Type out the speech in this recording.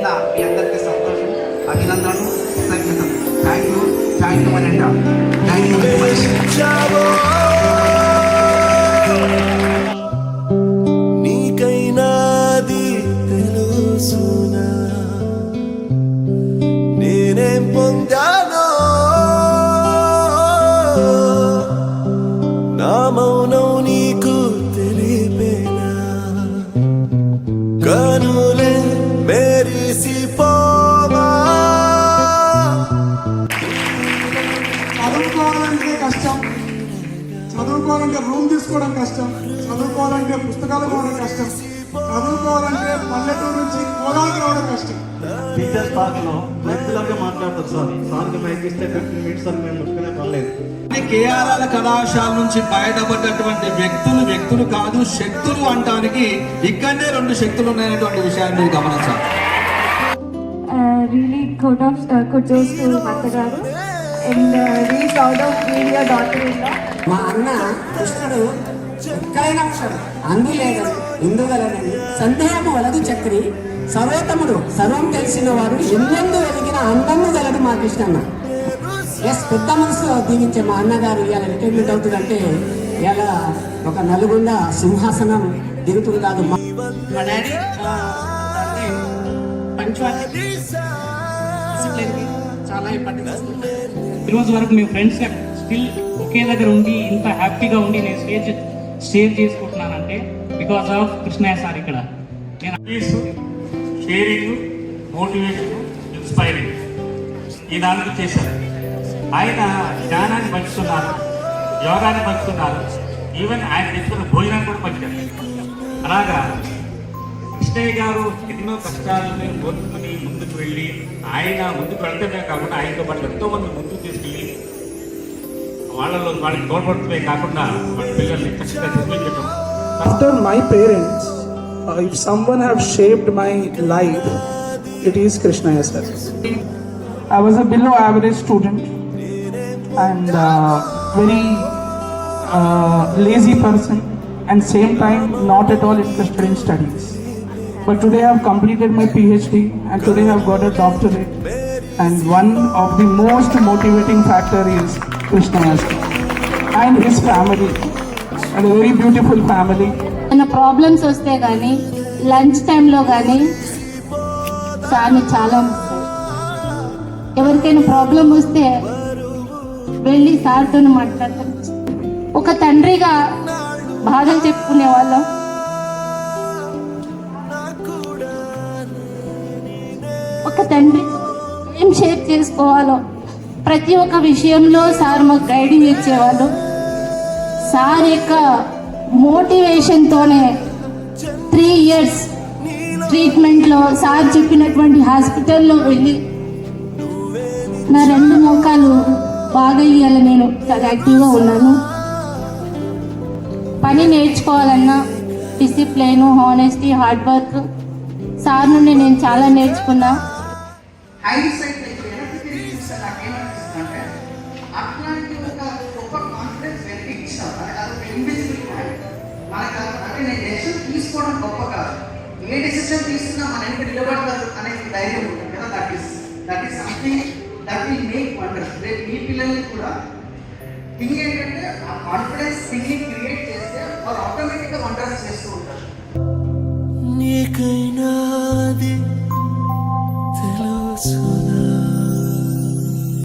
వల్ల మీ అందరికీ సంతోషం, అభినందనలు, కృతజ్ఞతలు. థ్యాంక్ యూ అనంట. Thank you very much. నీకైనాది తెలుసునా నేనేం పొందానో, నా మౌనం నీకు తెలిపేనా, కనులే మెరిసిపోవా. చదువుకోవాలంటే కష్టం, చదువుకోవాలంటే రూమ్ తీసుకోవడం కష్టం, చదువుకోవాలంటే పుస్తకాలు కొనడం కష్టం, చదువుకోవాలంటే పల్లెటూరు నుంచి కోలాకి రావడం కష్టం. టీచర్స్ పార్క్లో రెగ్యులర్గా మాట్లాడతారు సార్. సార్కి మైక్ ఇస్తే 15 మినిట్స్ అని మేము ముట్టుకునే పర్లేదు. కేఆర్ఆర్ కళాశాల నుంచి బయటపడ్డటువంటి వ్యక్తులు కాదు, శక్తులు అంటానికి ఇక్కడనే 2 శక్తులు ఉన్నాయనేటువంటి విషయాన్ని మీరు గమనించాలి. Really kudos to Mata garu and really proud of being your daughter-in-law. మా అన్న కృష్ణుడు ఎక్కడైనా ఉంటాడు, అందులేదని ఇందుగలనని సందేహము వలదు చక్రి, సర్వోత్తముడు సర్వం తెలిసిన వాడు, ఎన్నెందు వెలిగిన అందము గలడు మా కృష్ణన్న. ఎస్, పెద్ద మనసు దీవించే మా అన్నగారు ఇవాళ రిటైర్మెంట్ అవుతుందంటే ఇవాళ ఒక నలుగుండ సింహాసనం దిగుతుంది కాదు. మా డాడీ పంచువాలిటీ చాలా ఇంపార్టెంట్. ఈరోజు వరకు మీ ఫ్రెండ్స్ స్టిల్ ఒకే దగ్గర ఉండి ఇంత హ్యాపీగా ఉండి నేను షేర్ చేసుకుంటున్నానంటే బికాస్ ఆఫ్ కృష్ణయ్య సార్. ఇక్కడ నేను షేరింగ్, మోటివేషన్, ఇన్స్పైరింగ్ ఈ 4 చేశారు. ఆయన జ్ఞానాన్ని పంచుతున్నారు, యోగాన్ని పంచుతున్నారు, ఈవెన్ ఆయన తెచ్చుకున్న భోజనాన్ని కూడా పంచారు. అలాగా కృష్ణయ్య గారు ఎన్నో కష్టాలను కోరుకుని ముందుకు వెళ్ళి ఆయన ముందుకు వెళ్ళడమే కాకుండా ఆయనతో పాటు ఎంతో మంది ముందుకు తీసుకెళ్ళి వాళ్ళకి తోడ్పడుతుమే కాకుండా వాళ్ళ పిల్లల్ని ఖచ్చితంగా చదివించడం. After my parents, if someone have shaped my life, it is Krishnaya sir. I was a below average student and very lazy person, and same time not at all interested in studies. But today I have completed my PhD and today I have got a doctorate, and one of the most motivating factor is Krishnaya sir and his family, and a very beautiful family. మన problems వస్తే కానీ lunch టైంలో కానీ సార్ని చాలా ఎవరికైనా problem వస్తే వెళ్ళి సార్తో మాట్లాడతాం. ఒక తండ్రిగా బాధలు చెప్పుకునే వాళ్ళం. ఒక తండ్రి ఏం షేర్ చేసుకోవాలో ప్రతి ఒక్క విషయంలో సార్ మాకు గైడింగ్ ఇచ్చేవాళ్ళు. సార్ యొక్క మోటివేషన్తోనే 3 years ట్రీట్మెంట్లో సార్ చెప్పినటువంటి హాస్పిటల్లో వెళ్ళి నా 2 మోకాలు బాగా ఇయ్యాలి. నేను చాలా యాక్టివ్గా ఉన్నాను. పని నేర్చుకోవాలన్నా discipline, honesty, hard work sir నుండి నేను చాలా నేర్చుకున్నా. అట్లాంటి ఒక గొప్ప కాన్ఫిడెన్స్ వ్యక్తి ఇచ్చాం. అదొక ఇన్విజిబుల్ హ్యాండ్. మనకు అంటే నేను డెసిషన్ తీసుకోవడం గొప్ప కాదు, ఏ డెసిషన్ తీసుకున్నా మన ఎంత నిలబడతారు అనే ధైర్యం ఉంటుంది కదా. That is something that will make wonders. రేపు మీ పిల్లల్ని కూడా థింగ్ ఏంటంటే ఆ కాన్ఫిడెన్స్ థింగ్ని క్రియేట్ చేస్తే వాళ్ళు ఆటోమేటిక్గా వండర్స్ చేస్తూ ఉంటారు. నీకైనాది తెలుసు